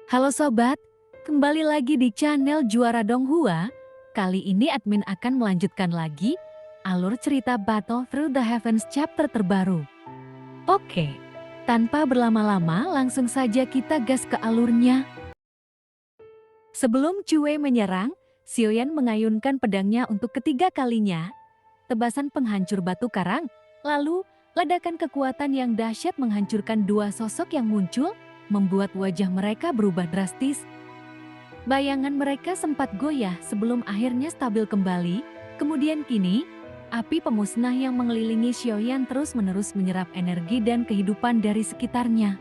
Halo sobat, kembali lagi di channel Juara Donghua. Kali ini admin akan melanjutkan lagi alur cerita Battle Through the Heavens chapter terbaru. Oke, tanpa berlama-lama langsung saja kita gas ke alurnya. Sebelum Cue menyerang, Xiaoyan mengayunkan pedangnya untuk ketiga kalinya. Tebasan penghancur batu karang, lalu ledakan kekuatan yang dahsyat menghancurkan dua sosok yang muncul, membuat wajah mereka berubah drastis. Bayangan mereka sempat goyah sebelum akhirnya stabil kembali, kemudian kini, api pemusnah yang mengelilingi Xiaoyan terus-menerus menyerap energi dan kehidupan dari sekitarnya.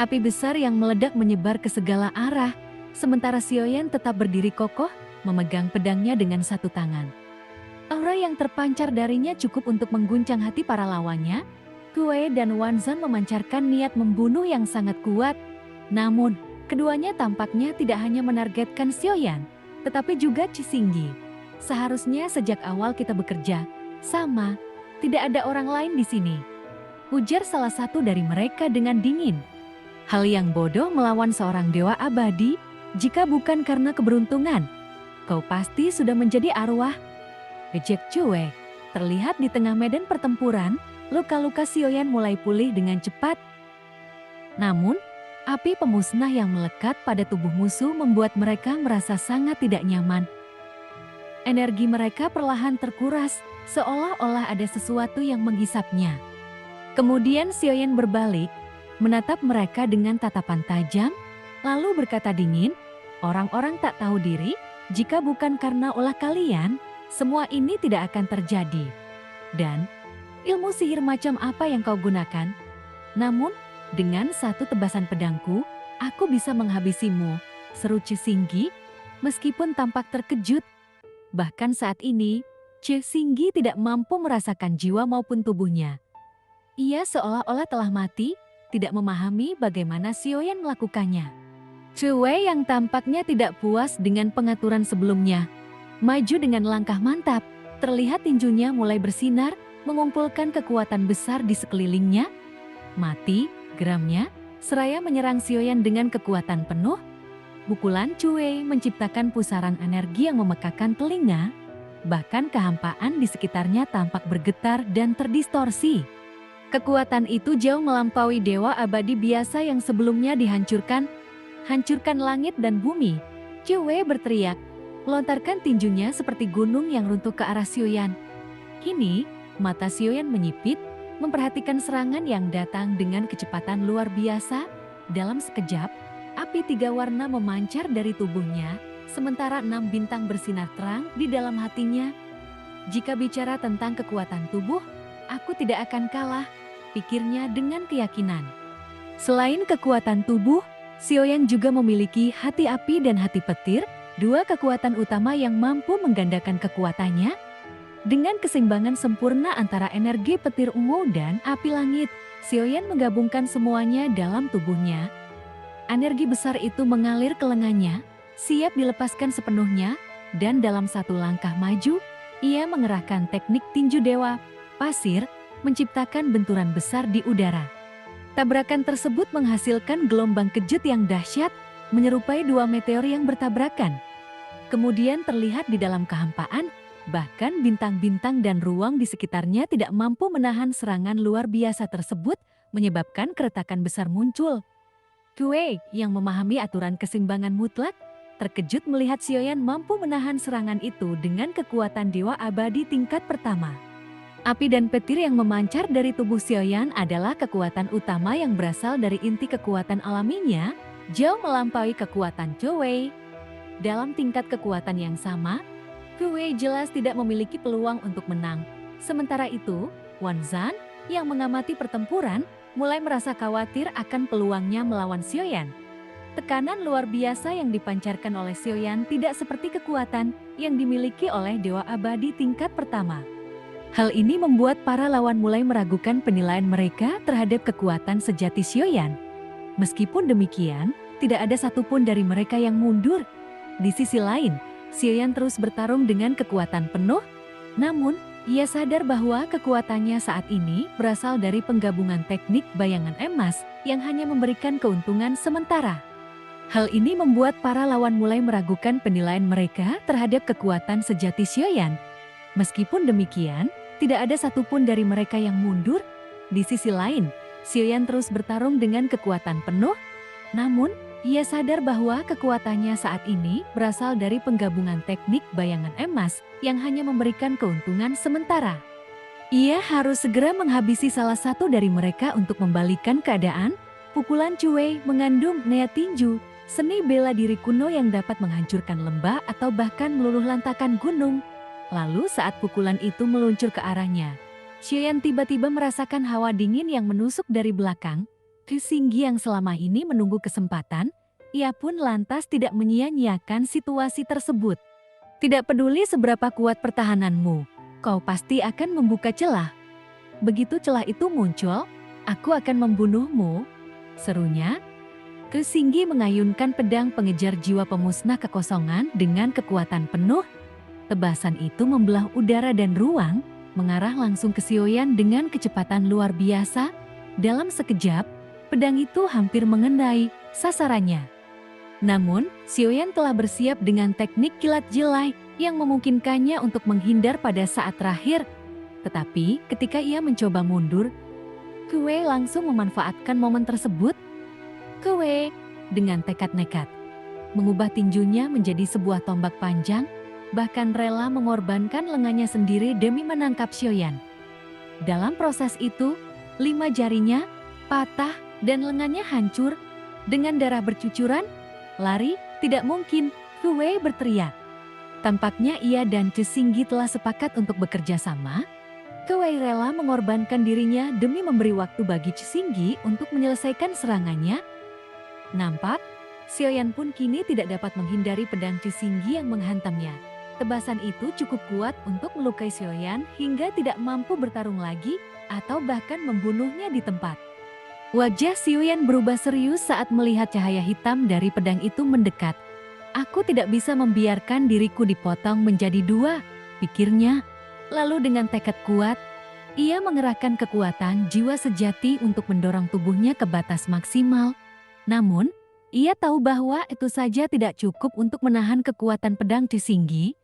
Api besar yang meledak menyebar ke segala arah, sementara Xiaoyan tetap berdiri kokoh, memegang pedangnya dengan satu tangan. Aura yang terpancar darinya cukup untuk mengguncang hati para lawannya. Kue dan Wanzan memancarkan niat membunuh yang sangat kuat. Namun, keduanya tampaknya tidak hanya menargetkan Xiaoyan, tetapi juga Cixinggi. Seharusnya sejak awal kita bekerja sama, tidak ada orang lain di sini, ujar salah satu dari mereka dengan dingin. Hal yang bodoh melawan seorang dewa abadi, jika bukan karena keberuntungan, kau pasti sudah menjadi arwah. Ejek Cue, terlihat di tengah medan pertempuran, luka-luka Xiaoyan mulai pulih dengan cepat. Namun, api pemusnah yang melekat pada tubuh musuh membuat mereka merasa sangat tidak nyaman. Energi mereka perlahan terkuras, seolah-olah ada sesuatu yang menghisapnya. Kemudian Xiaoyan berbalik, menatap mereka dengan tatapan tajam, lalu berkata dingin, "Orang-orang tak tahu diri, jika bukan karena ulah kalian, semua ini tidak akan terjadi. Dan ilmu sihir macam apa yang kau gunakan? Namun, dengan satu tebasan pedangku, aku bisa menghabisimu," seru Cixinggi, meskipun tampak terkejut. Bahkan saat ini, Cixinggi tidak mampu merasakan jiwa maupun tubuhnya. Ia seolah-olah telah mati, tidak memahami bagaimana Xiaoyan melakukannya. Cue yang tampaknya tidak puas dengan pengaturan sebelumnya, maju dengan langkah mantap, terlihat tinjunya mulai bersinar, mengumpulkan kekuatan besar di sekelilingnya. Mati, geramnya, seraya menyerang Xiaoyan dengan kekuatan penuh. Pukulan Cue menciptakan pusaran energi yang memekakan telinga, bahkan kehampaan di sekitarnya tampak bergetar dan terdistorsi. Kekuatan itu jauh melampaui dewa abadi biasa yang sebelumnya dihancurkan. "Hancurkan langit dan bumi!" Cue berteriak, melontarkan tinjunya seperti gunung yang runtuh ke arah Xiaoyan. Kini, mata Xiaoyan menyipit, memperhatikan serangan yang datang dengan kecepatan luar biasa. Dalam sekejap, api tiga warna memancar dari tubuhnya, sementara 6 bintang bersinar terang di dalam hatinya. "Jika bicara tentang kekuatan tubuh, aku tidak akan kalah," pikirnya dengan keyakinan. Selain kekuatan tubuh, Xiaoyan juga memiliki hati api dan hati petir, dua kekuatan utama yang mampu menggandakan kekuatannya. Dengan keseimbangan sempurna antara energi petir ungu dan api langit, Xiaoyan menggabungkan semuanya dalam tubuhnya. Energi besar itu mengalir ke lengannya, siap dilepaskan sepenuhnya, dan dalam satu langkah maju, ia mengerahkan teknik tinju dewa pasir, menciptakan benturan besar di udara. Tabrakan tersebut menghasilkan gelombang kejut yang dahsyat, menyerupai dua meteor yang bertabrakan. Kemudian terlihat di dalam kehampaan, bahkan bintang-bintang dan ruang di sekitarnya tidak mampu menahan serangan luar biasa tersebut, menyebabkan keretakan besar muncul. Kue, yang memahami aturan keseimbangan mutlak, terkejut melihat Xiaoyan mampu menahan serangan itu dengan kekuatan dewa abadi tingkat pertama. Api dan petir yang memancar dari tubuh Xiaoyan adalah kekuatan utama yang berasal dari inti kekuatan alaminya, jauh melampaui kekuatan Cue. Dalam tingkat kekuatan yang sama, Kue jelas tidak memiliki peluang untuk menang. Sementara itu, Wanzan, yang mengamati pertempuran, mulai merasa khawatir akan peluangnya melawan Xiaoyan. Tekanan luar biasa yang dipancarkan oleh Xiaoyan tidak seperti kekuatan yang dimiliki oleh dewa abadi tingkat pertama. Hal ini membuat para lawan mulai meragukan penilaian mereka terhadap kekuatan sejati Xiaoyan. Meskipun demikian, tidak ada satupun dari mereka yang mundur. Di sisi lain, Xiaoyan terus bertarung dengan kekuatan penuh, namun ia sadar bahwa kekuatannya saat ini berasal dari penggabungan teknik bayangan emas yang hanya memberikan keuntungan sementara. Hal ini membuat para lawan mulai meragukan penilaian mereka terhadap kekuatan sejati Xiaoyan. Meskipun demikian, tidak ada satupun dari mereka yang mundur. Di sisi lain, Xiaoyan terus bertarung dengan kekuatan penuh. Namun, ia sadar bahwa kekuatannya saat ini berasal dari penggabungan teknik bayangan emas yang hanya memberikan keuntungan sementara. Ia harus segera menghabisi salah satu dari mereka untuk membalikan keadaan. Pukulan Cuwei mengandung nea tinju, seni bela diri kuno yang dapat menghancurkan lembah atau bahkan meluluhlantakan gunung. Lalu saat pukulan itu meluncur ke arahnya, Xiaoyan tiba-tiba merasakan hawa dingin yang menusuk dari belakang. Qixingyi yang selama ini menunggu kesempatan, ia pun lantas tidak menyia-nyiakan situasi tersebut. Tidak peduli seberapa kuat pertahananmu, kau pasti akan membuka celah. Begitu celah itu muncul, aku akan membunuhmu, serunya. Qixingyi mengayunkan pedang pengejar jiwa pemusnah kekosongan dengan kekuatan penuh. Tebasan itu membelah udara dan ruang, mengarah langsung ke Xiaoyan dengan kecepatan luar biasa. Dalam sekejap, pedang itu hampir mengenai sasarannya. Namun, Xiaoyan telah bersiap dengan teknik kilat jelai yang memungkinkannya untuk menghindar pada saat terakhir. Tetapi, ketika ia mencoba mundur, Kuwei langsung memanfaatkan momen tersebut. Kuwei, dengan tekad nekat, mengubah tinjunya menjadi sebuah tombak panjang, bahkan rela mengorbankan lengannya sendiri demi menangkap Xiaoyan. Dalam proses itu, 5 jarinya patah dan lengannya hancur. Dengan darah bercucuran, lari, tidak mungkin, Kuwei berteriak. Tampaknya ia dan Qixingyi telah sepakat untuk bekerja sama. Kuwei rela mengorbankan dirinya demi memberi waktu bagi Qixingyi untuk menyelesaikan serangannya. Nampak, Xiaoyan pun kini tidak dapat menghindari pedang Qixingyi yang menghantamnya. Tebasan itu cukup kuat untuk melukai Xiaoyan hingga tidak mampu bertarung lagi atau bahkan membunuhnya di tempat. Wajah Xiaoyan berubah serius saat melihat cahaya hitam dari pedang itu mendekat. Aku tidak bisa membiarkan diriku dipotong menjadi 2, pikirnya. Lalu dengan tekad kuat, ia mengerahkan kekuatan jiwa sejati untuk mendorong tubuhnya ke batas maksimal. Namun, ia tahu bahwa itu saja tidak cukup untuk menahan kekuatan pedang Qixingyi.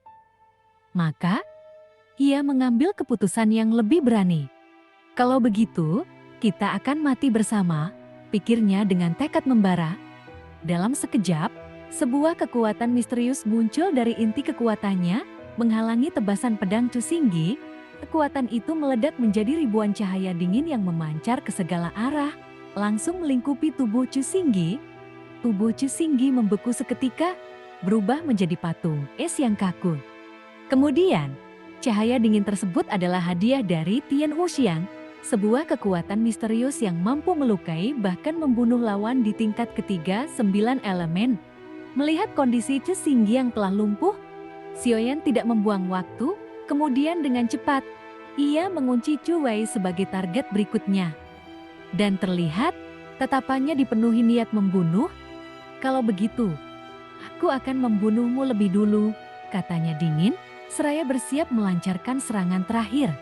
Maka, ia mengambil keputusan yang lebih berani. Kalau begitu, kita akan mati bersama, pikirnya dengan tekad membara. Dalam sekejap, sebuah kekuatan misterius muncul dari inti kekuatannya, menghalangi tebasan pedang Qixingyi. Kekuatan itu meledak menjadi ribuan cahaya dingin yang memancar ke segala arah, langsung melingkupi tubuh Qixingyi. Tubuh Qixingyi membeku seketika, berubah menjadi patung es yang kaku. Kemudian, cahaya dingin tersebut adalah hadiah dari Tian Wuxiang, sebuah kekuatan misterius yang mampu melukai bahkan membunuh lawan di tingkat ketiga 9 elemen. Melihat kondisi Qixingyi yang telah lumpuh, Xiaoyan tidak membuang waktu, kemudian dengan cepat, ia mengunci Cuwei sebagai target berikutnya. Dan terlihat, tatapannya dipenuhi niat membunuh. Kalau begitu, aku akan membunuhmu lebih dulu, katanya dingin, seraya bersiap melancarkan serangan terakhir.